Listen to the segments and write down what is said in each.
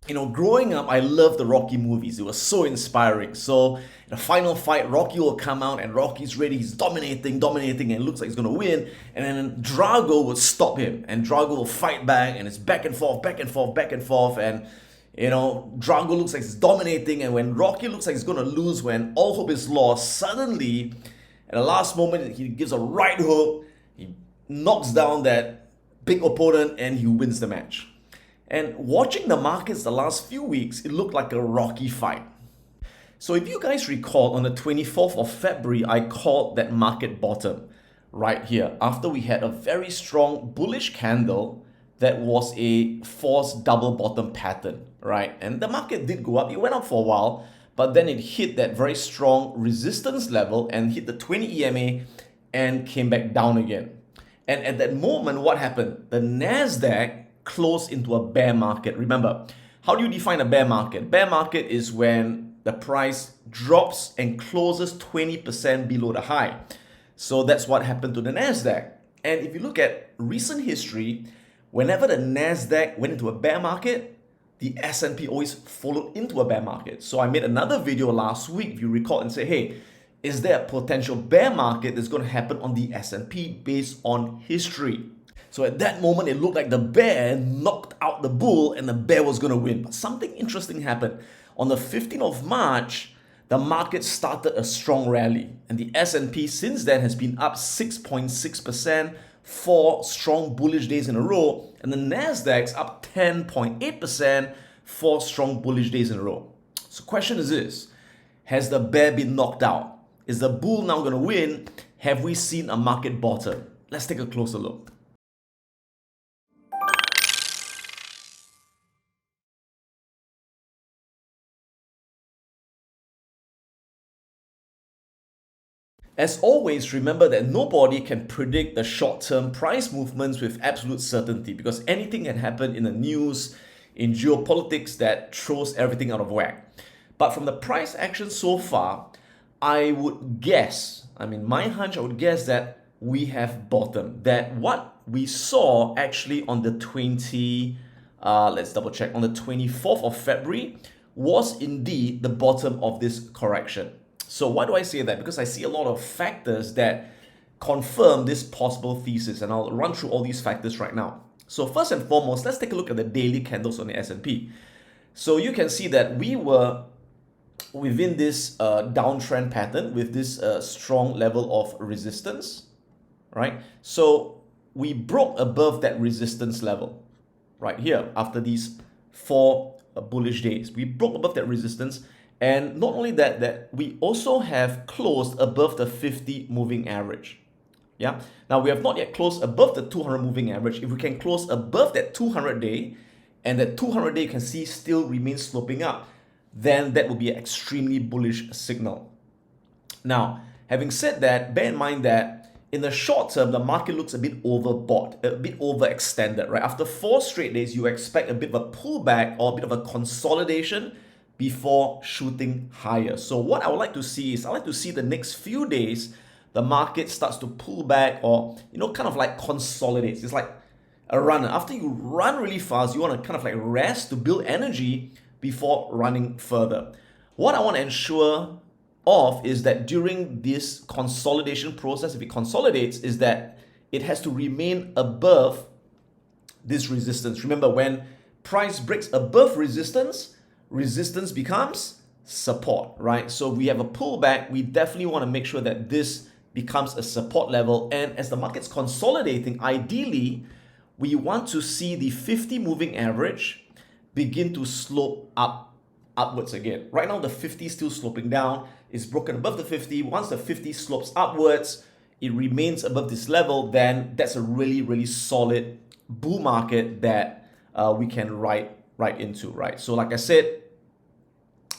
Growing up, I loved the Rocky movies. It was so inspiring. So, in the final fight, Rocky will come out and Rocky's ready. He's dominating, and it looks like he's going to win. And then Drago would stop him, and Drago will fight back, and it's back and forth, back and forth, back and forth. And, Drago looks like he's dominating. And when Rocky looks like he's going to lose, when all hope is lost, suddenly, at the last moment, he gives a right hook. He knocks down that big opponent, and he wins the match. And watching the markets the last few weeks, it looked like a rocky fight. So if you guys recall, on the 24th of February, I called that market bottom right here after we had a very strong bullish candle that was a forced double bottom pattern, right? And the market did go up. It went up for a while, but then it hit that very strong resistance level and hit the 20 EMA and came back down again. And at that moment, what happened? The NASDAQ close into a bear market. Remember, how do you define a bear market? Bear market is when the price drops and closes 20% below the high. So that's what happened to the NASDAQ. And if you look at recent history, whenever the NASDAQ went into a bear market, the S&P always followed into a bear market. So I made another video last week, if you recall, and say, hey, is there a potential bear market that's going to happen on the S&P based on history? So at that moment, it looked like the bear knocked out the bull and the bear was going to win. But something interesting happened. On the 15th of March, the market started a strong rally. And the S&P since then has been up 6.6%, 4 strong bullish days in a row. And the NASDAQ's up 10.8%, 4 strong bullish days in a row. So question is this, has the bear been knocked out? Is the bull now going to win? Have we seen a market bottom? Let's take a closer look. As always, remember that nobody can predict the short-term price movements with absolute certainty because anything can happen in the news, in geopolitics that throws everything out of whack. But from the price action so far, I would guess, my hunch, I would guess that we have bottomed. That what we saw actually on the let's double check, on the 24th of February was indeed the bottom of this correction. So why do I say that? Because I see a lot of factors that confirm this possible thesis, and I'll run through all these factors right now. So first and foremost, let's take a look at the daily candles on the S&P. So you can see that we were within this downtrend pattern with this strong level of resistance, right? So we broke above that resistance level right here after these 4 bullish days. We broke above that resistance. And not only that we also have closed above the 50 moving average. Yeah. Now we have not yet closed above the 200 moving average. If we can close above that 200 day and that 200 day you can see still remains sloping up, then that will be an extremely bullish signal. Now, having said that, bear in mind that in the short term, the market looks a bit overbought, a bit overextended, right? After 4 straight days, you expect a bit of a pullback or a bit of a consolidation before shooting higher. So what I would like to see is, I like to see the next few days, the market starts to pull back or, kind of like consolidates. It's like a runner. After you run really fast, you want to kind of like rest to build energy before running further. What I want to ensure of is that during this consolidation process, if it consolidates, is that it has to remain above this resistance. Remember, when price breaks above resistance becomes support, right? So we have a pullback. We definitely want to make sure that this becomes a support level. And as the market's consolidating, ideally, we want to see the 50 moving average begin to slope upwards again. Right now, the 50 is still sloping down. It's broken above the 50. Once the 50 slopes upwards, it remains above this level, then that's a really, really solid bull market that we can ride into, right? So like I said,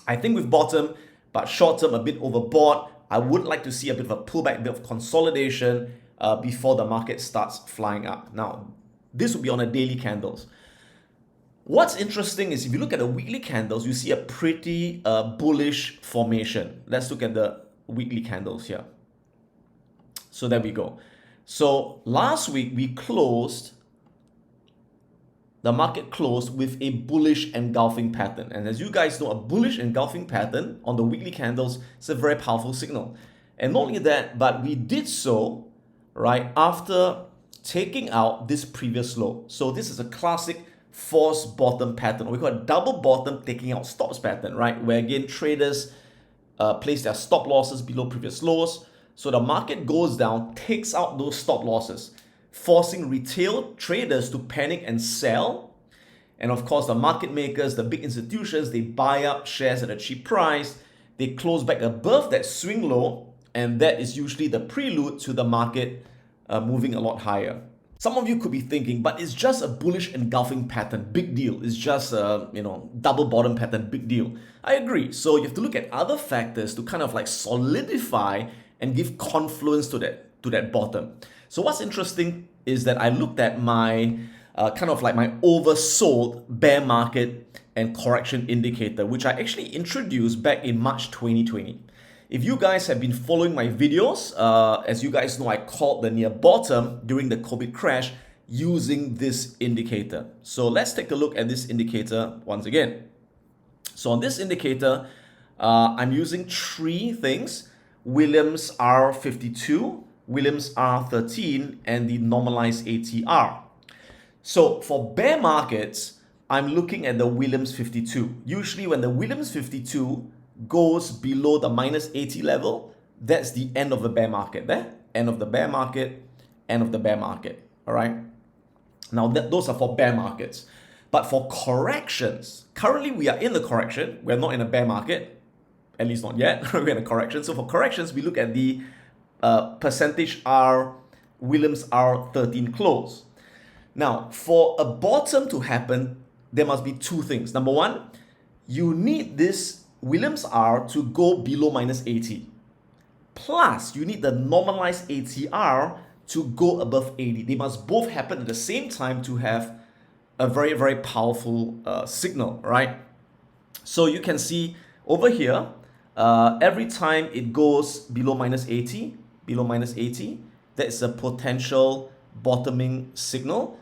I think we've bottomed, but short term a bit overbought. I would like to see a bit of a pullback, a bit of consolidation before the market starts flying up. Now, this will be on the daily candles. What's interesting is if you look at the weekly candles, you see a pretty bullish formation. Let's look at the weekly candles here. So there we go. So last week we closed the market closed with a bullish engulfing pattern. And as you guys know, a bullish engulfing pattern on the weekly candles is a very powerful signal. And not only that, but we did so, right, after taking out this previous low. So this is a classic false bottom pattern. We call it double bottom taking out stops pattern, right? Where again, traders place their stop losses below previous lows. So the market goes down, takes out those stop losses, forcing retail traders to panic and sell. And of course, the market makers, the big institutions, they buy up shares at a cheap price. They close back above that swing low, and that is usually the prelude to the market moving a lot higher. Some of you could be thinking, but it's just a bullish engulfing pattern, big deal. It's just a double bottom pattern, big deal. I agree. So you have to look at other factors to kind of like solidify and give confluence to that bottom. So what's interesting is that I looked at my kind of like my oversold bear market and correction indicator, which I actually introduced back in March 2020. If you guys have been following my videos, as you guys know, I called the near bottom during the COVID crash using this indicator. So let's take a look at this indicator once again. So on this indicator, I'm using three things: Williams R52, Williams R13, and the normalized ATR. So for bear markets, I'm looking at the Williams 52. Usually when the Williams 52 goes below the minus 80 level, that's the end of the bear market there. End of the bear market, end of the bear market. All right. Now those are for bear markets. But for corrections, currently we are in the correction. We're not in a bear market, at least not yet. We're in a correction. So for corrections, we look at the percentage R, Williams R13 close. Now, for a bottom to happen, there must be two things. Number one, you need this Williams R to go below minus 80. Plus, you need the normalized ATR to go above 80. They must both happen at the same time to have a very, very powerful signal, right? So you can see over here, every time it goes below minus 80, that's a potential bottoming signal.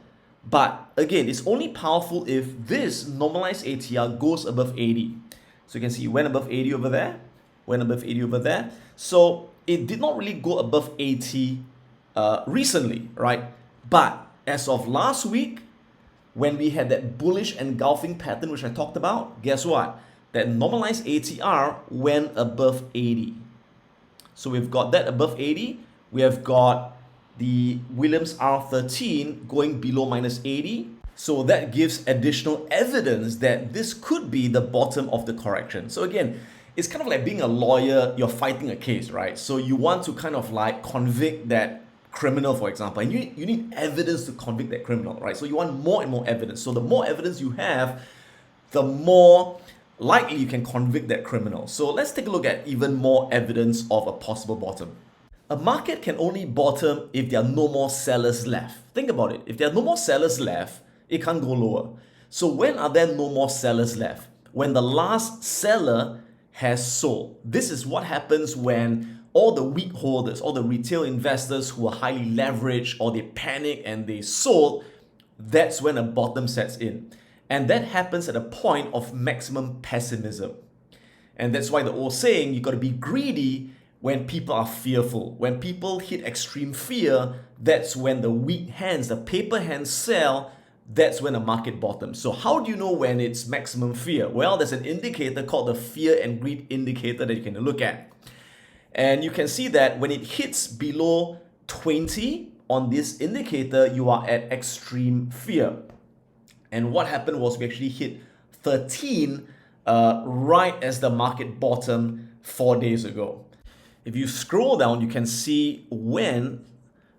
But again, it's only powerful if this normalized ATR goes above 80. So you can see it went above 80 over there, went above 80 over there. So it did not really go above 80 recently, right? But as of last week, when we had that bullish engulfing pattern, which I talked about, guess what? That normalized ATR went above 80. So we've got that above 80. We have got the Williams R13 going below minus 80. So that gives additional evidence that this could be the bottom of the correction. So again, it's kind of like being a lawyer, you're fighting a case, right? So you want to kind of like convict that criminal, for example, and you need evidence to convict that criminal, right? So you want more and more evidence. So the more evidence you have, the more likely you can convict that criminal. So let's take a look at even more evidence of a possible bottom. A market can only bottom if there are no more sellers left. Think about it. If there are no more sellers left, it can't go lower. So when are there no more sellers left? When the last seller has sold. This is what happens when all the weak holders, all the retail investors who are highly leveraged, or they panic and they sold, that's when a bottom sets in. And that happens at a point of maximum pessimism. And that's why the old saying, you got to be greedy when people are fearful. When people hit extreme fear, that's when the weak hands, the paper hands sell. That's when a market bottoms. So how do you know when it's maximum fear? Well, there's an indicator called the fear and greed indicator that you can look at. And you can see that when it hits below 20 on this indicator, you are at extreme fear. And what happened was we actually hit 13 right as the market bottomed 4 days ago. If you scroll down, you can see when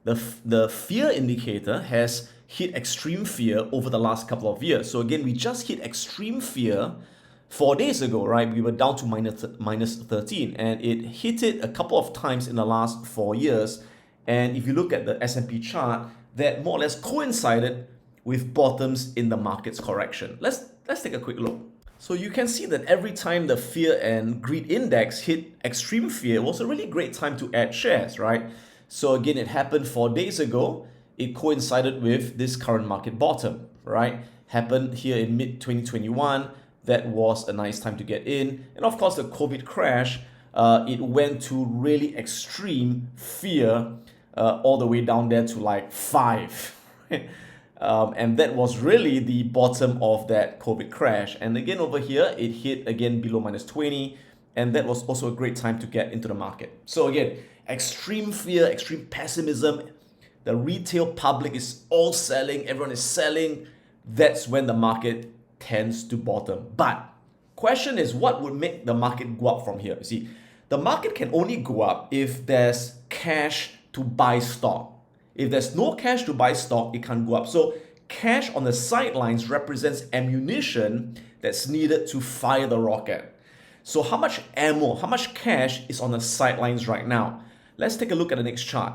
the fear indicator has hit extreme fear over the last couple of years. So again, we just hit extreme fear 4 days ago, right? We were down to minus 13, and it hit it a couple of times in the last 4 years. And if you look at the S&P chart, that more or less coincided with bottoms in the market's correction. Let's take a quick look. So you can see that every time the fear and greed index hit extreme fear, it was a really great time to add shares, right? So again, it happened 4 days ago. It coincided with this current market bottom, right? happened here in mid-2021. That was a nice time to get in. And of course, the COVID crash, it went to really extreme fear all the way down there to like 5. And that was really the bottom of that COVID crash. And again, over here, it hit again below -20. And that was also a great time to get into the market. So again, extreme fear, extreme pessimism. The retail public is all selling. Everyone is selling. That's when the market tends to bottom. But question is, what would make the market go up from here? You see, the market can only go up if there's cash to buy stock. If there's no cash to buy stock, it can't go up. So cash on the sidelines represents ammunition that's needed to fire the rocket. So how much ammo, how much cash is on the sidelines right now? Let's take a look at the next chart.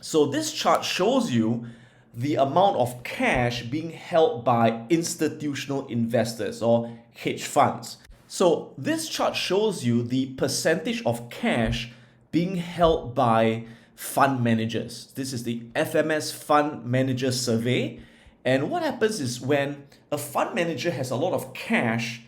So this chart shows you the amount of cash being held by institutional investors or hedge funds. So this chart shows you the percentage of cash being held by fund managers. This is the FMS Fund Manager Survey. And what happens is when a fund manager has a lot of cash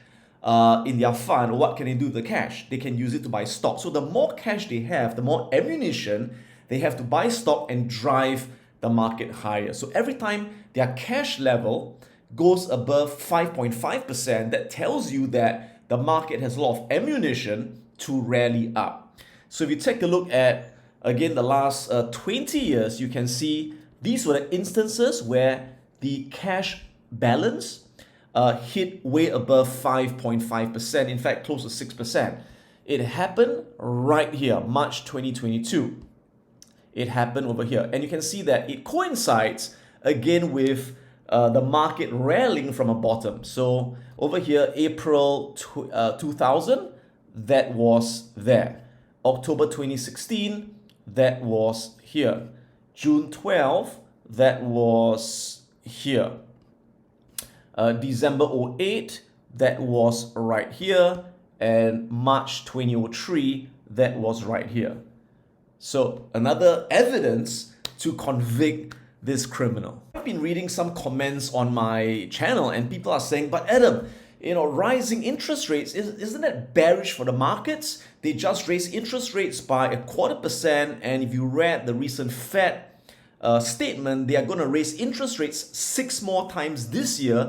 in their fund, what can they do with the cash? They can use it to buy stock. So the more cash they have, the more ammunition they have to buy stock and drive the market higher. So every time their cash level goes above 5.5%, that tells you that the market has a lot of ammunition to rally up. So if you take a look at, again, the last 20 years, you can see these were the instances where the cash balance hit way above 5.5%, in fact, close to 6%. It happened right here, March 2022. It happened over here. And you can see that it coincides again with the market rallying from a bottom. So over here, April 2000, that was there. October 2016, that was here. June 12, that was here. December 08, that was right here. And March 2003, that was right here. So another evidence to convict this criminal. I've been reading some comments on my channel and people are saying, but Adam, rising interest rates, isn't that bearish for the markets? They just raised interest rates by 0.25%, and if you read the recent Fed statement, they are going to raise interest rates 6 more times this year,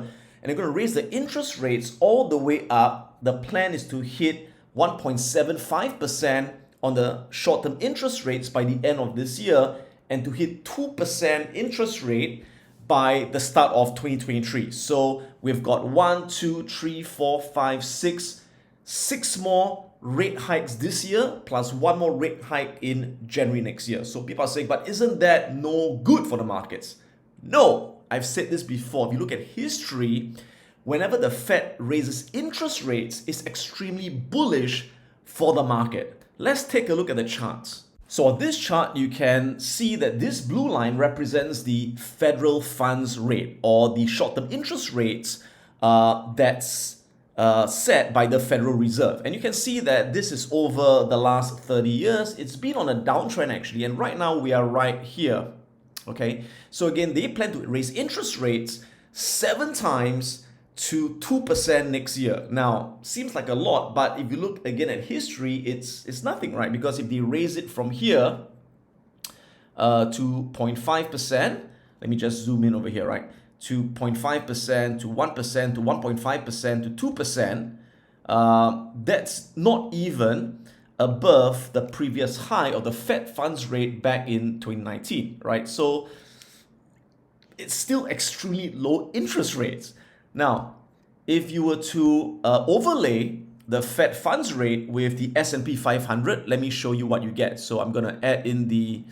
and they're going to raise the interest rates all the way up. The plan is to hit 1.75% on the short-term interest rates by the end of this year, and to hit 2% interest rate by the start of 2023. So we've got 1, 2, 3, 4, 5, 6 more rate hikes this year, plus 1 more rate hike in January next year. So people are saying, but isn't that no good for the markets? No, I've said this before. If you look at history, whenever the Fed raises interest rates, it's extremely bullish for the market. Let's take a look at the charts. So on this chart, you can see that this blue line represents the federal funds rate, or the short-term interest rates that's set by the Federal Reserve. And you can see that this is over the last 30 years. It's been on a downtrend actually, and right now we are right here. Okay, so again, they plan to raise interest rates 7 times to 2% next year. Now, seems like a lot, but if you look again at history, it's nothing, right? Because if they raise it from here to 0.5%, let me just zoom in over here, right? To 0.5%, to 1%, to 1.5%, to 2%, that's not even above the previous high of the Fed funds rate back in 2019, right? So it's still extremely low interest rates. Now, if you were to overlay the Fed funds rate with the S&P 500, let me show you what you get. So I'm going to add in the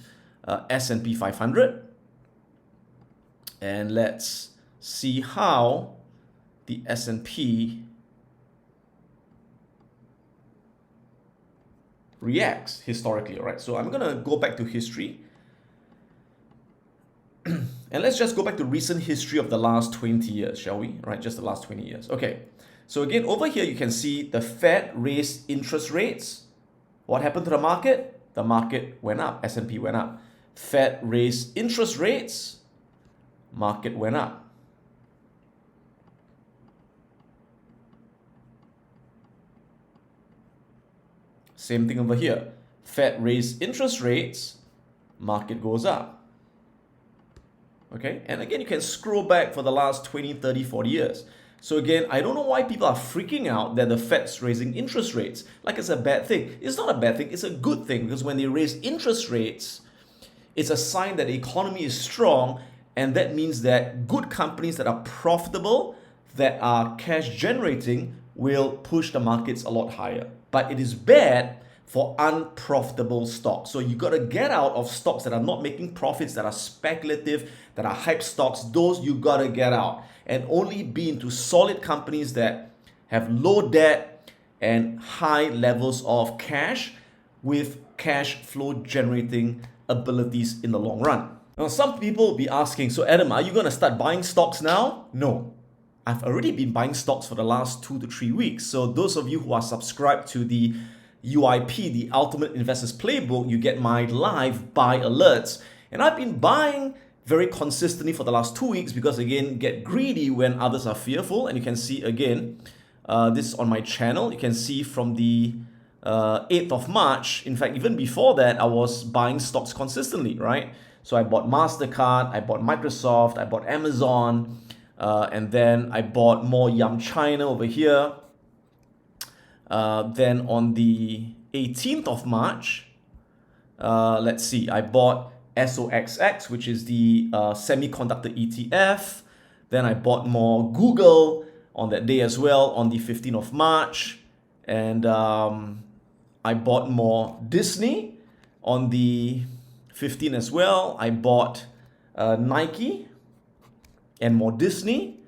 S&P 500. And let's see how the S&P reacts historically, all right? So I'm going to go back to history. And let's just go back to recent history of the last 20 years, shall we? Right, just the last 20 years. Okay, so again, over here, you can see the Fed raised interest rates. What happened to the market? The market went up, S&P went up. Fed raised interest rates, market went up. Same thing over here. Fed raised interest rates, market goes up. Okay, and again, you can scroll back for the last 20, 30, 40 years. So again, I don't know why people are freaking out that the Fed's raising interest rates. Like it's a bad thing. It's not a bad thing, it's a good thing, because when they raise interest rates, it's a sign that the economy is strong, and that means that good companies that are profitable, that are cash generating, will push the markets a lot higher. But it is bad for unprofitable stocks. So you got to get out of stocks that are not making profits, that are speculative, that are hype stocks. Those you got to get out and only be into solid companies that have low debt and high levels of cash with cash flow generating abilities in the long run. Now, some people will be asking, so Adam, are you going to start buying stocks now? No. I've already been buying stocks for the last 2 to 3 weeks. So those of you who are subscribed to the UIP, the Ultimate Investors Playbook, you get my live buy alerts. And I've been buying very consistently for the last 2 weeks because, again, get greedy when others are fearful. And you can see, again, this is on my channel. You can see from the 8th of March, in fact, even before that, I was buying stocks consistently, right? So I bought MasterCard, I bought Microsoft, I bought Amazon, and then I bought more Yum China over here. Then on the 18th of March, let's see, I bought SOXX, which is the semiconductor ETF. Then I bought more Google on that day as well, on the 15th of March. And I bought more Disney on the 15th as well. I bought Nike and more Disney.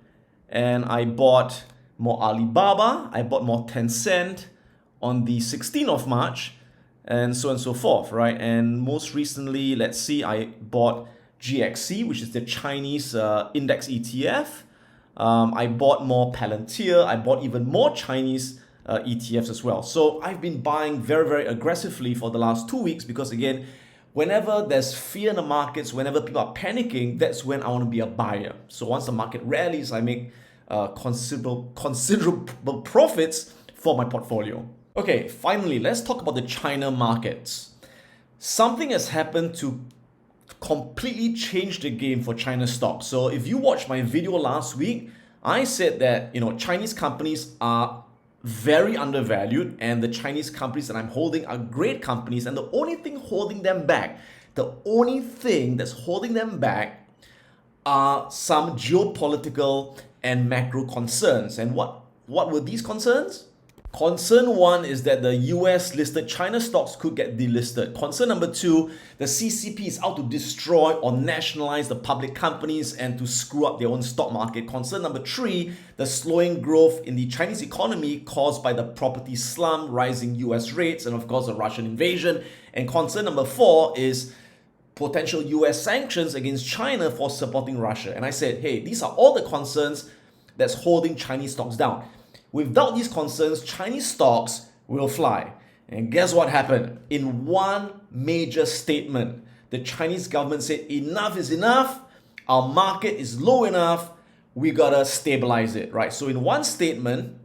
And I bought more Alibaba, I bought more Tencent on the 16th of March, and so on and so forth, right? And most recently, let's see, I bought GXC, which is the Chinese index ETF. I bought more Palantir, I bought even more Chinese ETFs as well. So I've been buying very, very aggressively for the last 2 weeks because, again, whenever there's fear in the markets, whenever people are panicking, that's when I want to be a buyer. So once the market rallies, I make considerable profits for my portfolio. Okay, finally, let's talk about the China markets. Something has happened to completely change the game for China stocks. So if you watched my video last week, I said that Chinese companies are very undervalued, and the Chinese companies that I'm holding are great companies, and the only thing holding them back, are some geopolitical and macro concerns. And what were these concerns? Concern one is that the US listed China stocks could get delisted. Concern number two, the CCP is out to destroy or nationalize the public companies and to screw up their own stock market. Concern number three, the slowing growth in the Chinese economy caused by the property slump, rising US rates, and of course the Russian invasion. And concern number four is potential US sanctions against China for supporting Russia. And I said, hey, these are all the concerns that's holding Chinese stocks down. Without these concerns, Chinese stocks will fly. And guess what happened? In one major statement, the Chinese government said, enough is enough. Our market is low enough. We gotta stabilize it, right? So in one statement,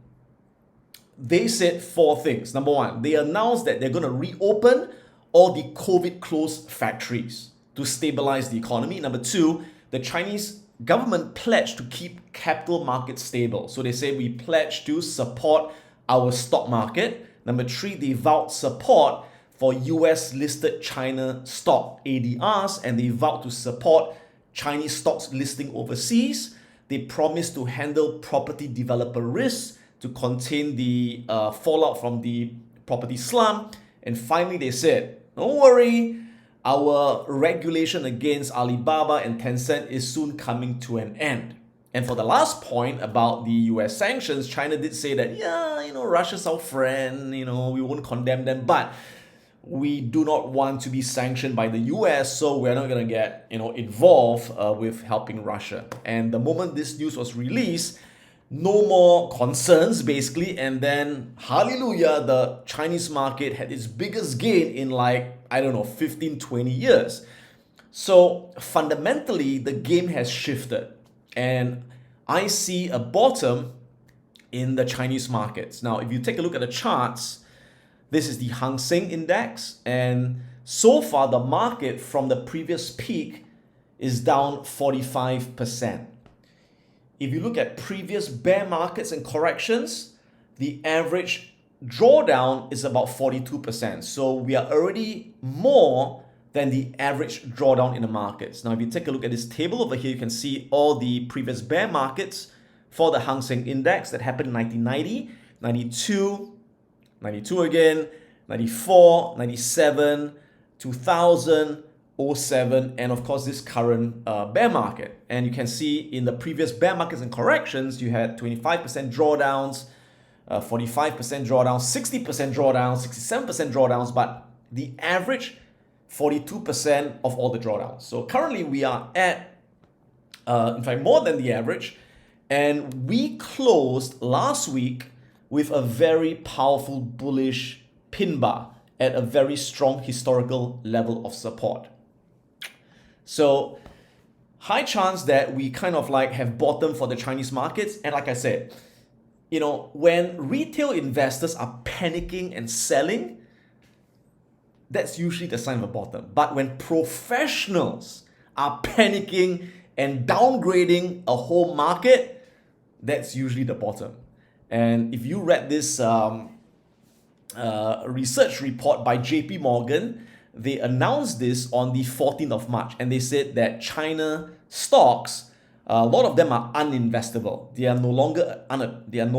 they said 4 things. Number one, they announced that they're gonna reopen all the COVID closed factories to stabilize the economy. Number two, the Chinese government pledged to keep capital markets stable. So they say we pledge to support our stock market. Number three, they vowed support for US listed China stock ADRs, and they vowed to support Chinese stocks listing overseas. They promised to handle property developer risks to contain the fallout from the property slump. And finally, they said, don't worry, our regulation against Alibaba and Tencent is soon coming to an end. And for the last point about the US sanctions, China did say that, Russia's our friend, we won't condemn them, but we do not want to be sanctioned by the US, so we're not going to get, involved with helping Russia. And the moment this news was released, no more concerns basically, and then hallelujah, the Chinese market had its biggest gain in 15, 20 years. So fundamentally, the game has shifted, and I see a bottom in the Chinese markets. Now, if you take a look at the charts, This is the Hang Seng Index, and so far the market from the previous peak is down 45%. If you look at previous bear markets and corrections, the average drawdown is about 42%. So we are already more than the average drawdown in the markets. Now, if you take a look at this table over here, you can see all the previous bear markets for the Hang Seng Index that happened in 1990, 92, 92 again, 94, 97, 2000, 07, and of course this current bear market. And you can see in the previous bear markets and corrections, you had 25% drawdowns, 45% drawdowns, 60% drawdowns, 67% drawdowns, but the average 42% of all the drawdowns. So currently we are at, in fact, more than the average, and we closed last week with a very powerful bullish pin bar at a very strong historical level of support. So high chance that we kind of like have bottomed for the Chinese markets. And like I said, when retail investors are panicking and selling, that's usually the sign of a bottom. But when professionals are panicking and downgrading a whole market, that's usually the bottom. And if you read this research report by JP Morgan, they announced this on the 14th of March, and they said that China stocks, a lot of them are uninvestable. They are no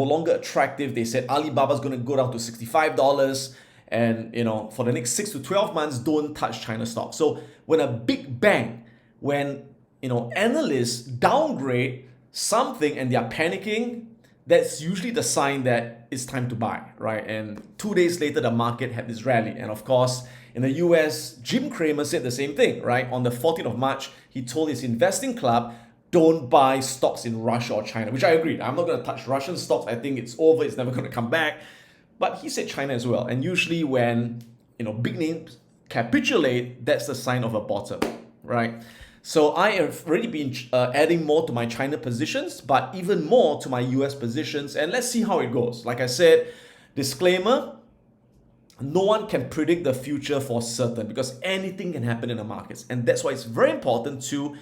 longer attractive. They said Alibaba is going to go down to $65, and for the next 6 to 12 months, don't touch China stocks. So when a big bang, when analysts downgrade something and they are panicking, that's usually the sign that it's time to buy, right? And 2 days later, the market had this rally. And of course, in the US, Jim Cramer said the same thing, right? On the 14th of March, he told his investing club, don't buy stocks in Russia or China, which I agreed. I'm not going to touch Russian stocks. I think it's over. It's never going to come back. But he said China as well. And usually when, big names capitulate, that's the sign of a bottom, right? So I have already been adding more to my China positions, but even more to my US positions. And let's see how it goes. Like I said, disclaimer, no one can predict the future for certain because anything can happen in the markets. And that's why it's very important to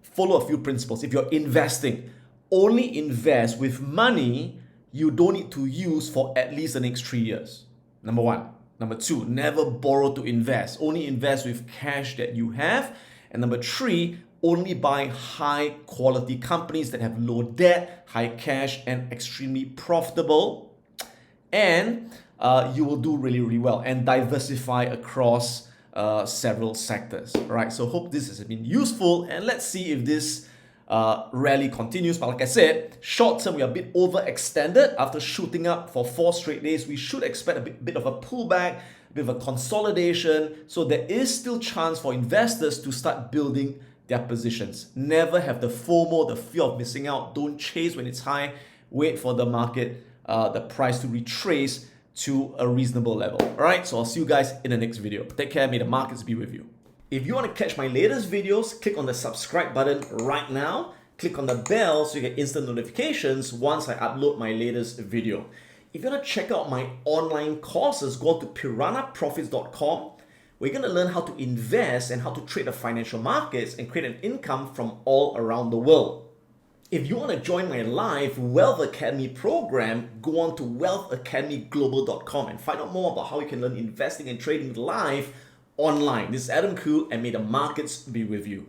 follow a few principles. If you're investing, only invest with money you don't need to use for at least the next 3 years. Number one. Number two, never borrow to invest. Only invest with cash that you have. And number three, only buy high quality companies that have low debt, high cash, and extremely profitable. And you will do really, really well and diversify across several sectors. All right, so hope this has been useful, and let's see if this rally continues. But like I said, short term we are a bit overextended after shooting up for 4 straight days. We should expect a bit of a pullback, a bit of a consolidation. So there is still chance for investors to start building their positions. Never have the FOMO, the fear of missing out. Don't chase when it's high. Wait for the market, the price to retrace to a reasonable level. All right, so I'll see you guys in the next video. Take care. May the markets be with you. If you want to catch my latest videos, click on the subscribe button right now. Click on the bell so you get instant notifications once I upload my latest video. If you want to check out my online courses, go to piranhaprofits.com. We're going to learn how to invest and how to trade the financial markets and create an income from all around the world. If you want to join my live Wealth Academy program, go on to wealthacademyglobal.com and find out more about how you can learn investing and trading live online. This is Khoo, and may the markets be with you.